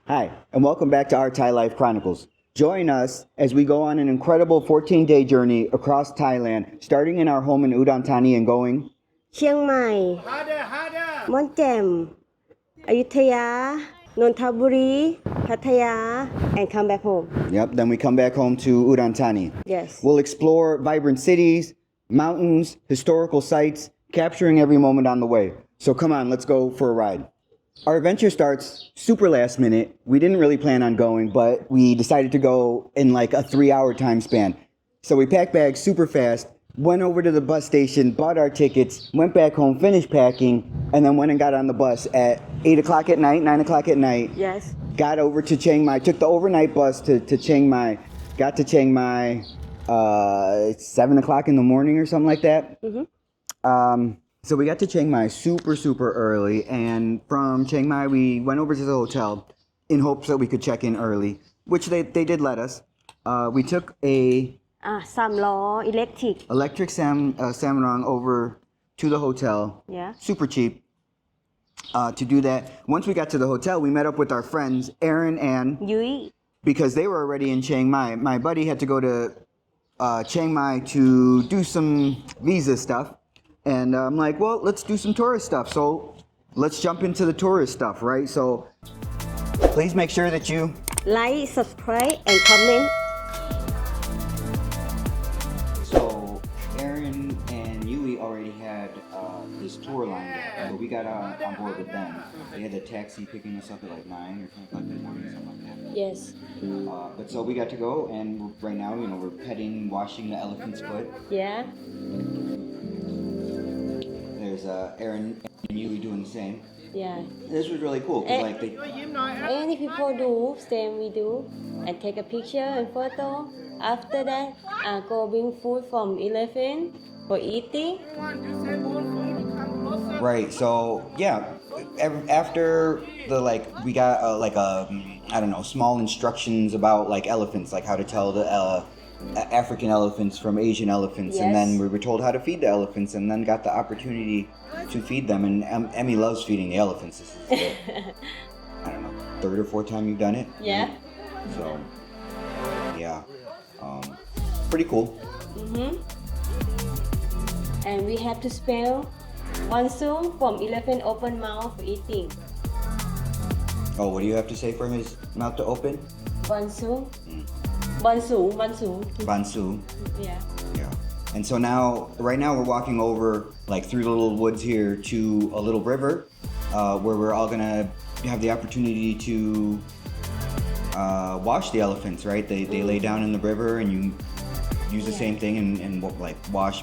Hi, and welcome back to our Thai Life Chronicles. Join us as we go on an incredible 14-day journey across Thailand, starting in our home in Udon Thani and going Chiang Mai, Mon Jam, Ayutthaya, Nonthaburi, Pattaya, and come back home. Yep, then we come back home to Udon Thani. Yes. We'll explore vibrant cities, mountains, historical sites, capturing every moment on the way. So come on, let's go for a ride. Our adventure starts super last minute. We didn't really plan on going, but we decided to go in like a 3-hour time span. So we packed bags super fast, went over to the bus station, bought our tickets, went back home, finished packing, and then went and got on the bus at 8 o'clock at night, 9 o'clock at night. Yes. Got over to Chiang Mai, took the overnight bus to Chiang Mai, got to Chiang Mai 7 o'clock in the morning or something like that. So we got to Chiang Mai super early, and from Chiang Mai we went over to the hotel in hopes that we could check in early, which they did let us. We took a 3 ล้อ electric Samrang over to the hotel, Yeah. super cheap. To do that, once we got to the hotel, we met up with our friends Aaron and ยุ้ย because they were already in Chiang Mai. My buddy had to go to Chiang Mai to do some visa stuff. And I'm like, well, let's do some tourist stuff. So let's jump into the tourist stuff, right? So please make sure that you like, subscribe, and comment. So Aaron and Yui already had this tour lined up, so we got on board with them. They had the taxi picking us up at like 9 or 10 o'clock in the morning or something like that. Yes. But so we got to go, and right now, we're petting, washing the elephant's foot. Yeah. There's Aaron and Yui doing the same. Yeah. This was really cool because like they. Many people do same we do and take a picture and photo. After that, go bring food from elephant for eating. Right. So yeah, after the we got I don't know, small instructions about like elephants, like how to tell the African elephants from Asian elephants, and then Yes. we were told how to feed the elephants, and then got the opportunity to feed them. And Emmy loves feeding the elephants. This is the, I don't know, 3rd or 4th time you've done it. Yeah. So yeah, pretty cool. And we have to spell one soon from elephant open mouth for eating. Oh, what do you have to say for his mouth to open? One soon. One soon. Bansu. Yeah. Yeah. And so right now we're walking over through the little woods here to a little river where we're all gonna have the opportunity to wash the elephants, right? They lay down in the river and you use the same thing and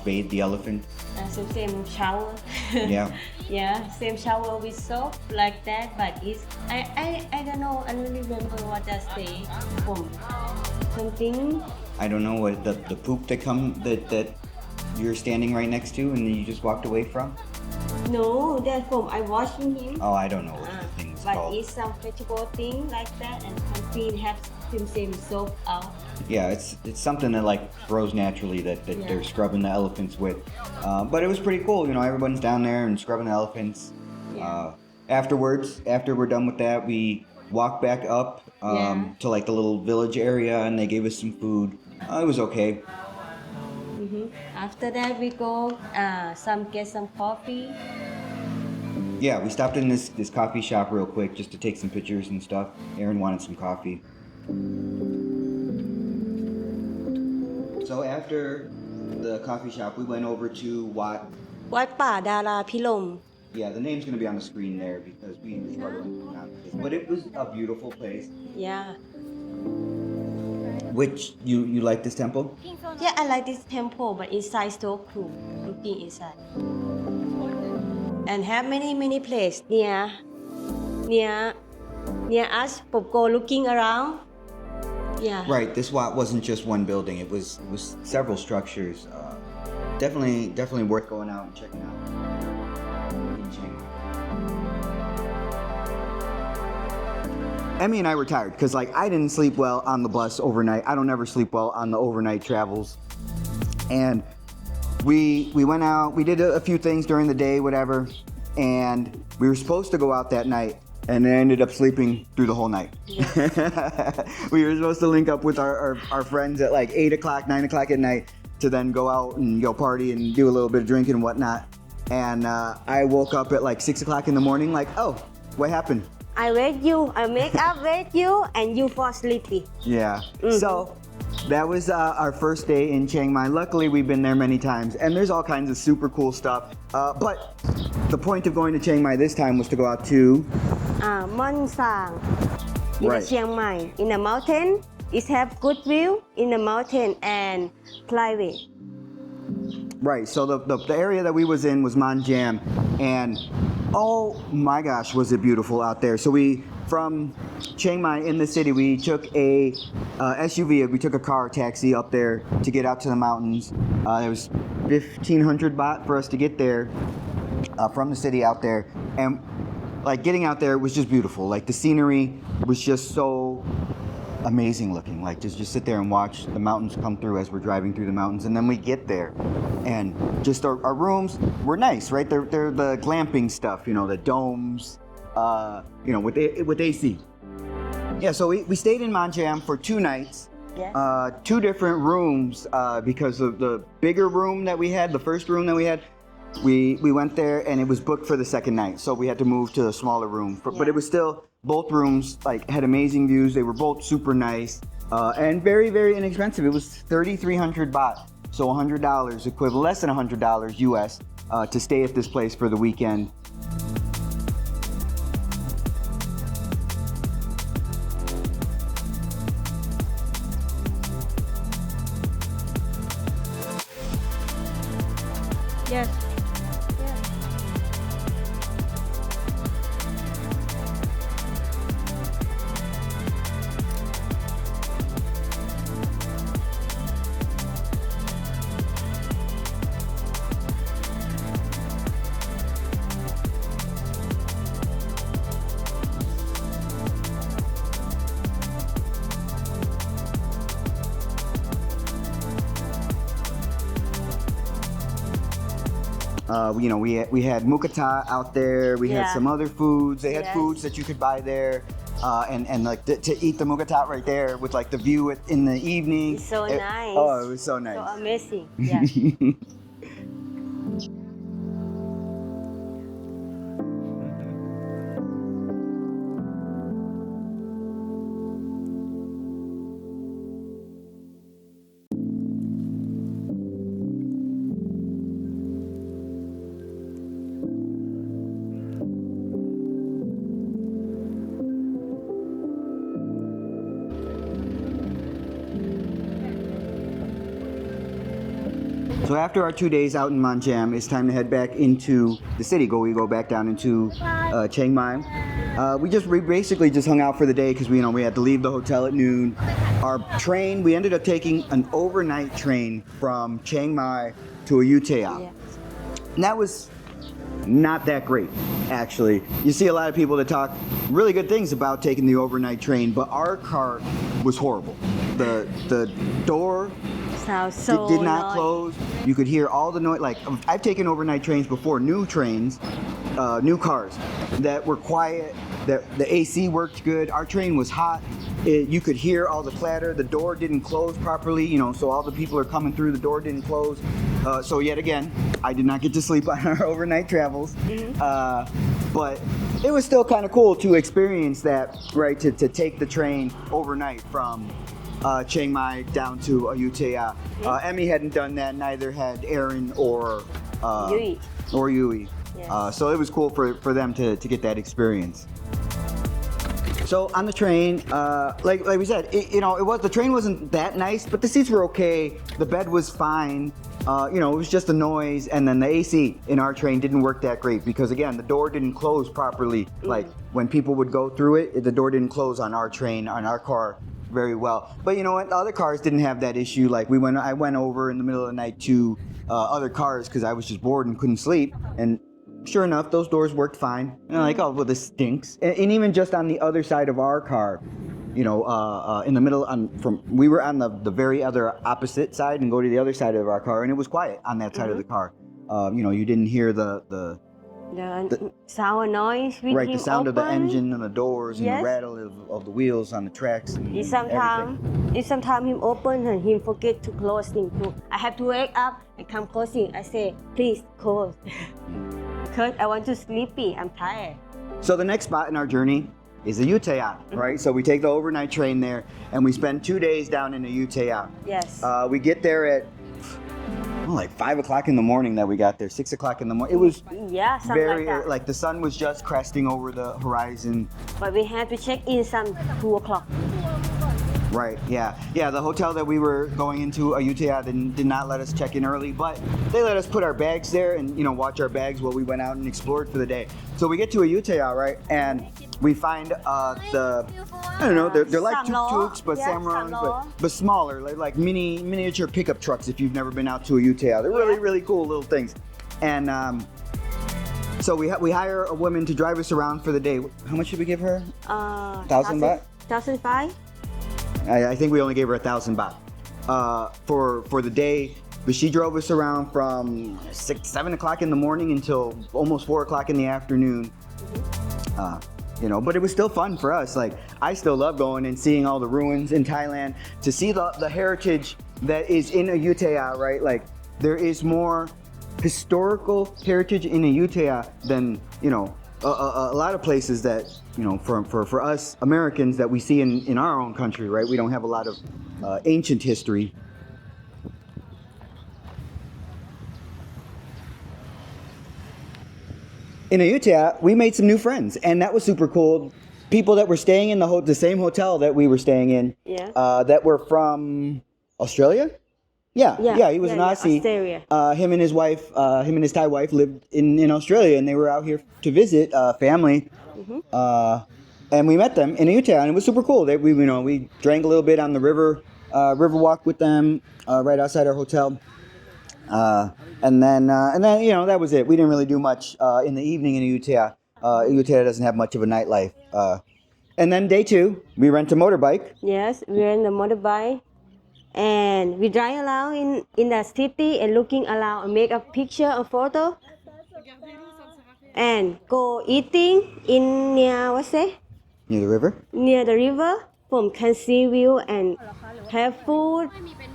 bathe the elephant. Same shower. Yeah. Yeah, same shower with soap like that, but it's I don't know. I don't remember what I say from something. I don't know what the poop that you're standing right next to and you just walked away from. No, that's from I washing him. Oh, I don't know what the thing is But called. it's some vegetable thing like that, and something have same soap out. Yeah, it's something that grows naturally that they're scrubbing the elephants with. But it was pretty cool, everyone's down there and scrubbing the elephants. Yeah. Afterwards, after we're done with that, we walked back up to the little village area, and they gave us some food. It was okay. After that, we go get some coffee. Yeah, we stopped in this coffee shop real quick just to take some pictures and stuff. Aaron wanted some coffee. So after the coffee shop, we went over to วัดป่าดาราพิรม Yeah, the name's gonna be on the screen there because we were struggling to pronounce it. But it was a beautiful place. Yeah. Which you like this temple? Yeah, I like this temple, but inside so cool. Looking inside. And have many place near us. Go looking around. Yeah. Right. This Wat wasn't just one building. It was several structures. Definitely worth going out and checking out. In Chiang Mai. Emmy and I were tired because I didn't sleep well on the bus overnight. I don't ever sleep well on the overnight travels. And we went out. We did a few things during the day, whatever. And we were supposed to go out that night. and then ended up sleeping through the whole night. We were supposed to link up with our friends at like 8 o'clock, 9 o'clock at night to then go out and go party and do a little bit of drinking and whatnot. And I woke up at like 6 o'clock in the morning like, oh, what happened? I wake you, I make up wake you, and you fall sleepy. Yeah. So that was our first day in Chiang Mai. Luckily, we've been there many times, and there's all kinds of super cool stuff. But the point of going to Chiang Mai this time was to go out to Mon Jam in Right. Chiang Mai. In the mountain, it have good view in the mountain and private. Right, so the area that we was in was Mon Jam, and oh my gosh, was it beautiful out there. So from Chiang Mai in the city, we took a SUV, we took a car taxi up there to get out to the mountains. It was 1,500 baht for us to get there from the city out there, and like getting out there was just beautiful. Like the scenery was just so amazing looking. Like just sit there and watch the mountains come through as we're driving through the mountains, and then we get there, and just our rooms were nice, right? They're the glamping stuff, you know, the domes, you know, with AC. Yeah, so we stayed in Mon Jam for 2 nights. Yes. 2 different rooms because of the bigger room that we had, the first room that we had. We went there and it was booked for the second night, so we had to move to a smaller room. But it was still, both rooms like had amazing views. They were both super nice and very, very inexpensive. It was 3,300 baht, so $100 equivalent, less than $100 US to stay at this place for the weekend. Yes. You know, we had mukata out there. We had some other foods. They had foods that you could buy there, and like to eat the mukata right there with like the view in the evening. It's so nice. Oh, it was so nice. So amazing. Yeah. So after our 2 days out in Mon Jam, it's time to head back into the city. We go back down into Chiang Mai. We basically just hung out for the day because we had to leave the hotel at noon. Our train, we ended up taking an overnight train from Chiang Mai to Ayutthaya. And that was not that great, actually. You see a lot of people that talk really good things about taking the overnight train, but our car was horrible. The door did not close. You could hear all the noise. Like, I've taken overnight trains before, new trains, new cars that were quiet, that the AC worked good. Our train was hot. You could hear all the clatter. The door didn't close properly, so all the people are coming through, the door didn't close. So yet again, I did not get to sleep on our overnight travels. But it was still kind of cool to experience that, right, to take the train overnight from Chiang Mai down to Ayutthaya. Emmy hadn't done that, neither had Aaron or Yui. Yes. So it was cool for them to get that experience. So on the train, like we said, the train wasn't that nice, but the seats were okay. The bed was fine. It was just the noise, and then the AC in our train didn't work that great because, again, the door didn't close properly. Like when people would go through it, the door didn't close on our train, on our car very well. But you know what? The other cars didn't have that issue. Like I went over in the middle of the night to other cars because I was just bored and couldn't sleep, and sure enough, those doors worked fine. And I'm like, oh, well, this stinks. And even just on the other side of our car, in the middle, we were on the very other opposite side and go to the other side of our car, and it was quiet on that side of the car. You didn't hear the The sound noise with Right, him the sound of the open. engine and the doors and Yes. the rattle of the wheels on the tracks and If everything. sometime him open and him forget to close him too. I have to wake up and come closing. I say, please close. Because I want to sleepy. I'm tired. So the next spot in our journey is Ayutthaya, right? So we take the overnight train there and we spend 2 days down in Ayutthaya. Yes. We get there at like 5 o'clock in the morning that we got there, 6 o'clock in the morning. It was Yeah, something very, like that. like the sun was just cresting over the horizon. But we have to check in some 2 o'clock. Right, yeah. Yeah, the hotel that we were going into, Ayutthaya, did not let us check in early, but they let us put our bags there and, watch our bags while we went out and explored for the day. So we get to Ayutthaya, right, and we find they're like tuk-tuks, but samurais, but smaller, like miniature pickup trucks if you've never been out to Ayutthaya. They're really, really cool little things. And so we hire a woman to drive us around for the day. How much should we give her? 1,000 baht? 1,500. I think we only gave her 1,000 baht for the day, but she drove us around from 7 o'clock in the morning until almost 4 o'clock in the afternoon. But it was still fun for us. Like, I still love going and seeing all the ruins in Thailand, to see the heritage that is in Ayutthaya, right? Like, there is more historical heritage in Ayutthaya than, a lot of places that, for us Americans that we see in our own country, right? We don't have a lot of ancient history. In Ayutthaya, we made some new friends, and that was super cool. People that were staying in the same hotel that we were staying in, that were from Australia. Yeah, he was an Aussie. Australia. Him and his wife, him and his Thai wife lived in Australia, and they were out here to visit family. And we met them in Ayutthaya, and it was super cool. We drank a little bit on the river walk with them right outside our hotel. And then that was it. We didn't really do much in the evening in Ayutthaya. Ayutthaya doesn't have much of a nightlife. And then day 2, we rent a motorbike. Yes, we rent a motorbike. And we drive around in the city and looking around and make a picture, a photo. And go eating in near Near the river? Near the river. Can see view and have food,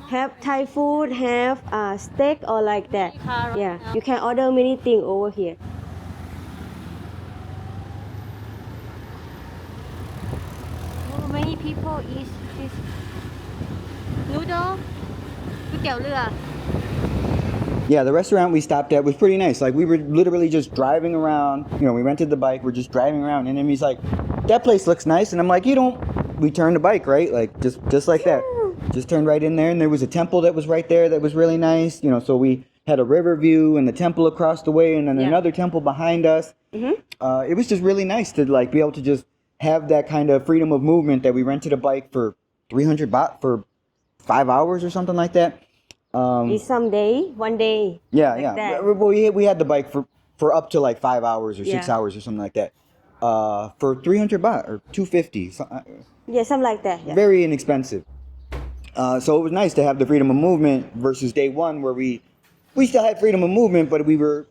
have Thai food, have steak or like that. Yeah, you can order many things over here. Many people eat this noodle. Yeah, the restaurant we stopped at was pretty nice. Like, we were literally just driving around. We rented the bike. We're just driving around, and then he's like, "That place looks nice," and I'm like, We turned the bike, right? Like, just like that. Just turned right in there, and there was a temple that was right there that was really nice. So we had a river view and the temple across the way, and then another temple behind us. It was just really nice to be able to just have that kind of freedom of movement. That we rented a bike for 300 baht for 5 hours or something like that. Some day, one day. Yeah. We had the bike for up to like 5 hours or 6 hours or something like that. For 300 baht or 250. Something like that. Yeah. Very inexpensive. So it was nice to have the freedom of movement versus day 1 where we still had freedom of movement, but we were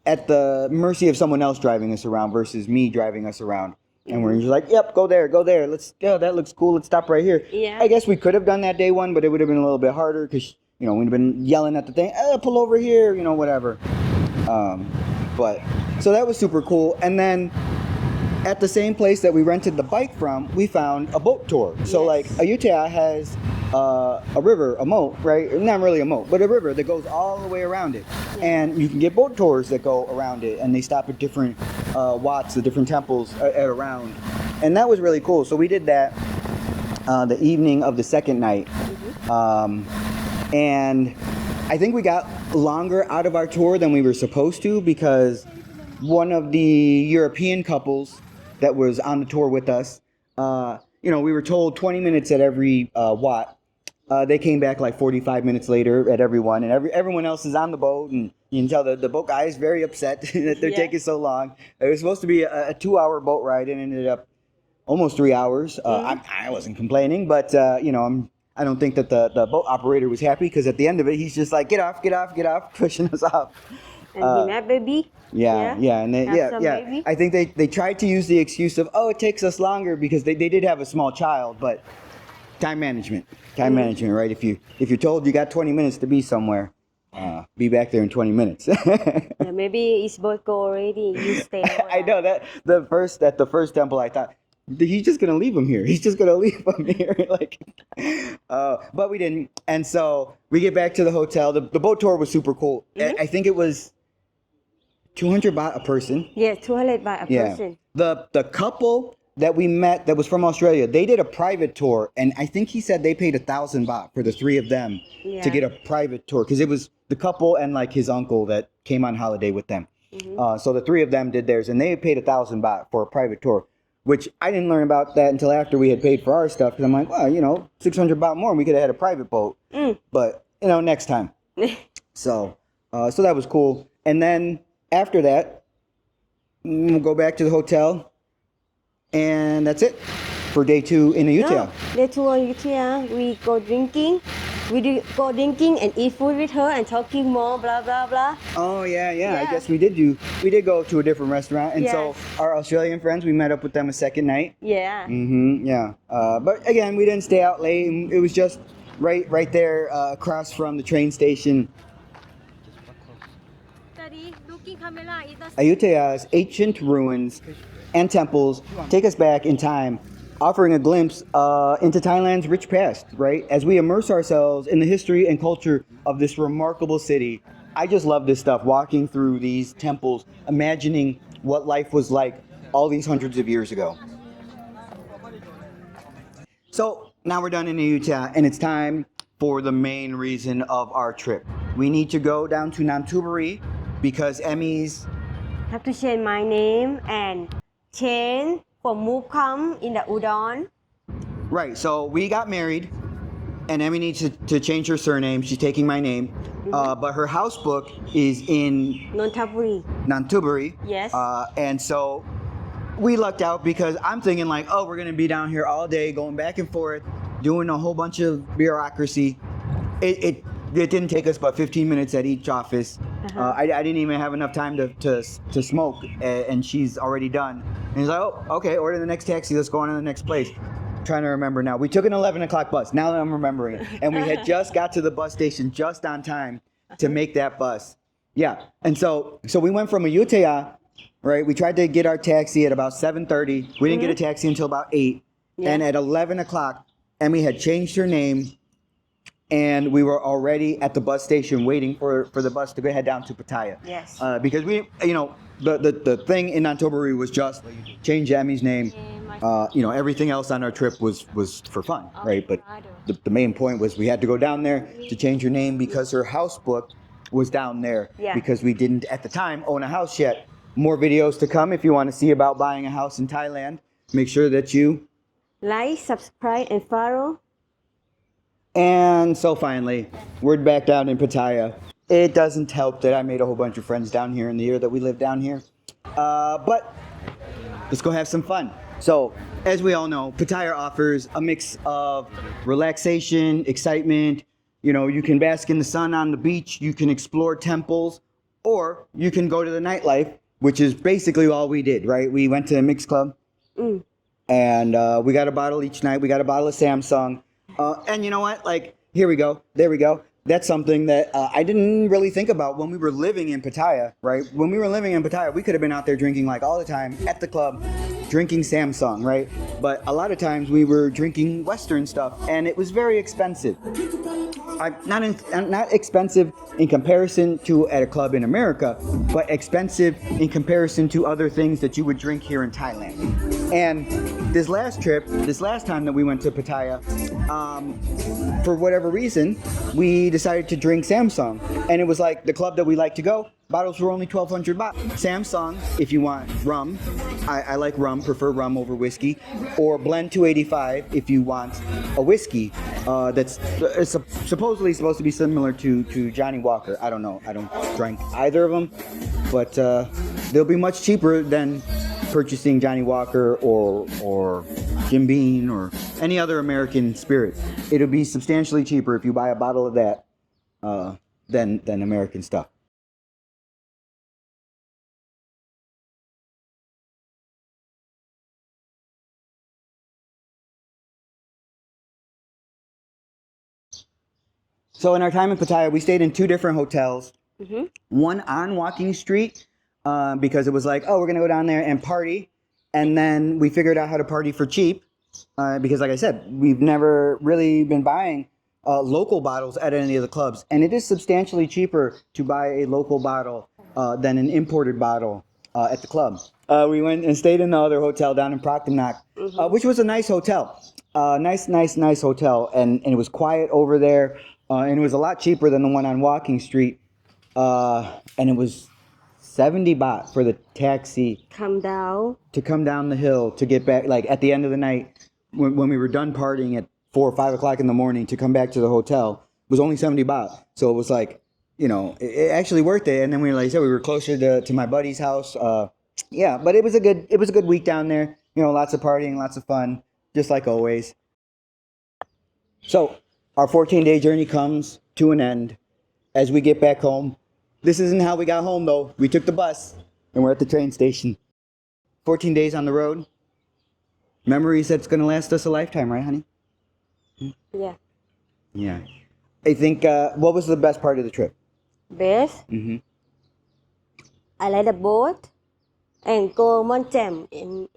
at the mercy of someone else driving us around versus me driving us around. And we're just like, yep, go there. That looks cool. Let's stop right here. Yeah. I guess we could have done that day 1, but it would have been a little bit harder because, we'd have been yelling at the thing, pull over here, whatever. But so that was super cool. And then at the same place that we rented the bike from, we found a boat tour. So like Ayutthaya has a river, a moat, right? Not really a moat, but a river that goes all the way around it. And you can get boat tours that go around it, and they stop at different wats, the different temples around. And that was really cool. So we did that the evening of the second night. And I think we got longer out of our tour than we were supposed to, because one of the European couples that was on the tour with us, we were told 20 minutes at every wat. They came back like 45 minutes later at everyone, and everyone else is on the boat, and you can tell the boat guy is very upset that they're taking so long. It was supposed to be a 2-hour boat ride, and ended up almost 3 hours. I wasn't complaining, but I don't think that the boat operator was happy, because at the end of it, he's just like, get off, pushing us off. And he met baby. And they, Have some baby? I think they tried to use the excuse of, oh, it takes us longer because they did have a small child, but time management, right? If you're told you got 20 minutes to be somewhere, be back there in 20 minutes. Yeah, maybe it's both go already. You stay. I know that at the first temple, I thought he's just gonna leave him here. He's just gonna leave him here, like. But we didn't, and so we get back to the hotel. The boat tour was super cool. I think it was 200 baht a person. Yeah, 200 baht a person. The couple that we met that was from Australia, they did a private tour, and I think he said they paid 1,000 baht for the three of them to get a private tour, because it was the couple and like his uncle that came on holiday with them. So the three of them did theirs, and they paid 1,000 baht for a private tour, which I didn't learn about that until after we had paid for our stuff, because I'm like, well, 600 baht more, and we could have had a private boat. But next time. So that was cool. And then after that, we'll go back to the hotel. And that's it for day 2 in Ayutthaya. No, day 2 in Ayutthaya, we go drinking. We do go drinking and eat food with her and talking more, blah, blah, blah. Oh, yeah. I guess we did go to a different restaurant. And so our Australian friends, we met up with them a second night. Yeah. But again, we didn't stay out late. It was just right there across from the train station. Ayutthaya's ancient ruins and temples take us back in time, offering a glimpse into Thailand's rich past, right? As we immerse ourselves in the history and culture of this remarkable city. I just love this stuff, walking through these temples, imagining what life was like all these hundreds of years ago. So now we're done in Ayutthaya, and it's time for the main reason of our trip. We need to go down to Nonthaburi because Emmy's have to change my name and change for move come in the Udon. Right, so we got married, and Emmy needs to change her surname. She's taking my name, but her house book is in Nonthaburi. Yes. And so we lucked out because I'm thinking like, oh, we're gonna be down here all day, going back and forth, doing a whole bunch of bureaucracy. It didn't take us but 15 minutes at each office. I didn't even have enough time to smoke, and she's already done. And he's like, oh, okay, order the next taxi. Let's go on to the next place. Trying to remember now. We took an 11 o'clock bus. Now that I'm remembering. And we had just got to the bus station just on time to make that bus. Yeah. And so we went from Ayutthaya, right? We tried to get our taxi at about 7:30. We didn't get a taxi until about 8. Yeah. And at 11 o'clock, Emmy had changed her name. And we were already at the bus station waiting for the bus to go head down to Pattaya. Yes. Because we, the thing in Nonthaburi was just change Emmy's name. Everything else on our trip was for fun, right? But the main point was we had to go down there to change her name because her house book was down there. Yeah. Because we didn't at the time own a house yet. More videos to come if you want to see about buying a house in Thailand. Make sure that you like, subscribe, and follow. And so finally, we're back down in Pattaya. It doesn't help that I made a whole bunch of friends down here in the year that we lived down here. But let's go have some fun. So, as we all know, Pattaya offers a mix of relaxation, excitement. You can bask in the sun on the beach, you can explore temples, or you can go to the nightlife, which is basically all we did, right? We went to a mixed club, and we got a bottle each night. We got a bottle of Samsung. And you know what? Like, here we go. There we go. That's something that I didn't really think about when we were living in Pattaya, right? When we were living in Pattaya, we could have been out there drinking like all the time at the club, drinking Samsung, right? But a lot of times we were drinking Western stuff, and it was very expensive. Not expensive in comparison to at a club in America, but expensive in comparison to other things that you would drink here in Thailand. And this last time that we went to Pattaya, for whatever reason, we decided to drink Samsung. And it was like the club that we like to go, bottles were only 1,200 baht. Samsung, if you want rum, I like rum, prefer rum over whiskey, or blend 285 if you want a whiskey that's supposedly supposed to be similar to Johnny Walker. I don't know. I don't drink either of them, but they'll be much cheaper than purchasing Johnny Walker or Jim Beam or any other American spirit. It'll be substantially cheaper if you buy a bottle of that than American stuff. So in our time in Pattaya, we stayed in 2 different hotels. One on Walking Street, because it was like, oh, we're gonna go down there and party, and then we figured out how to party for cheap, because like I said, we've never really been buying local bottles at any of the clubs, and it is substantially cheaper to buy a local bottle than an imported bottle at the club. We went and stayed in the other hotel down in Prachtanac, which was a nice hotel. Nice hotel, and it was quiet over there, and it was a lot cheaper than the one on Walking Street, and it was 70 baht for the taxi Come down. to come down the hill to get back, like at the end of the night, when we were done partying at 4 or 5 o'clock in the morning to come back to the hotel, was only 70 baht. So it was like, it actually worked it. And then like I said, we were closer to my buddy's house. Yeah, but it was a good week down there. Lots of partying, lots of fun, just like always. So our 14-day journey comes to an end as we get back home. This isn't how we got home though. We took the bus and we're at the train station. 14 days on the road. Memories that's going to last us a lifetime, right, honey? Yeah. Yeah. I think, what was the best part of the trip? Best. I like the boat and go Mon Jam in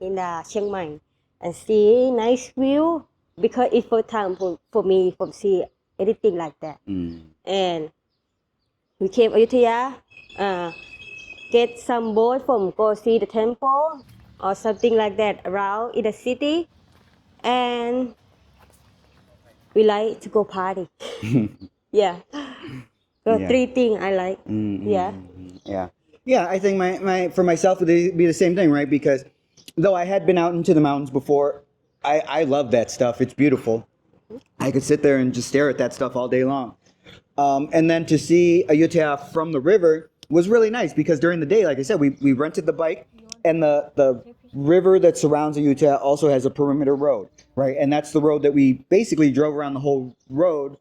Chiang Mai and see nice view because it's first time for me from see anything like that. And we came Ayutthaya, get some boat from go see the temple or something like that around in the city, and we like to go party. Yeah. So Yeah. 3 things I like. Yeah. Yeah, I think my for myself it would be the same thing, right? Because though I had been out into the mountains before, I love that stuff. It's beautiful. I could sit there and just stare at that stuff all day long. And then to see Ayutthaya from the river was really nice because during the day, like I said, we rented the bike, and the river that surrounds Ayutthaya also has a perimeter road, right? And that's the road that we basically drove around the whole road.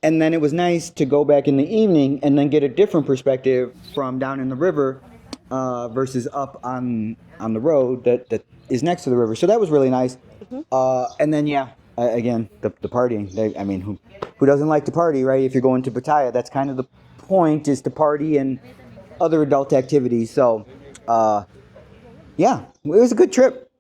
And then it was nice to go back in the evening and then get a different perspective from down in the river versus up on the road that is next to the river. So that was really nice. And then, again, the partying. Who doesn't like to party, right? If you're going to Pattaya, that's kind of the point, is to party and other adult activities. So, it was a good trip.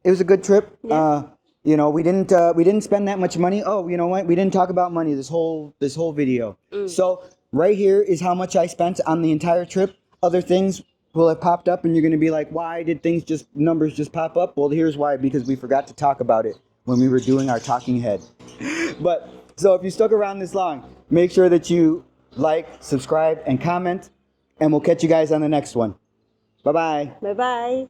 Yeah. We didn't spend that much money. Oh, you know what? We didn't talk about money this whole video. So right here is how much I spent on the entire trip. Other things will have popped up and you're going to be like, why did numbers just pop up? Well, here's why, because we forgot to talk about it when we were doing our talking head. But so if you stuck around this long, make sure that you like, subscribe, and comment, and we'll catch you guys on the next one. Bye-bye. Bye-bye.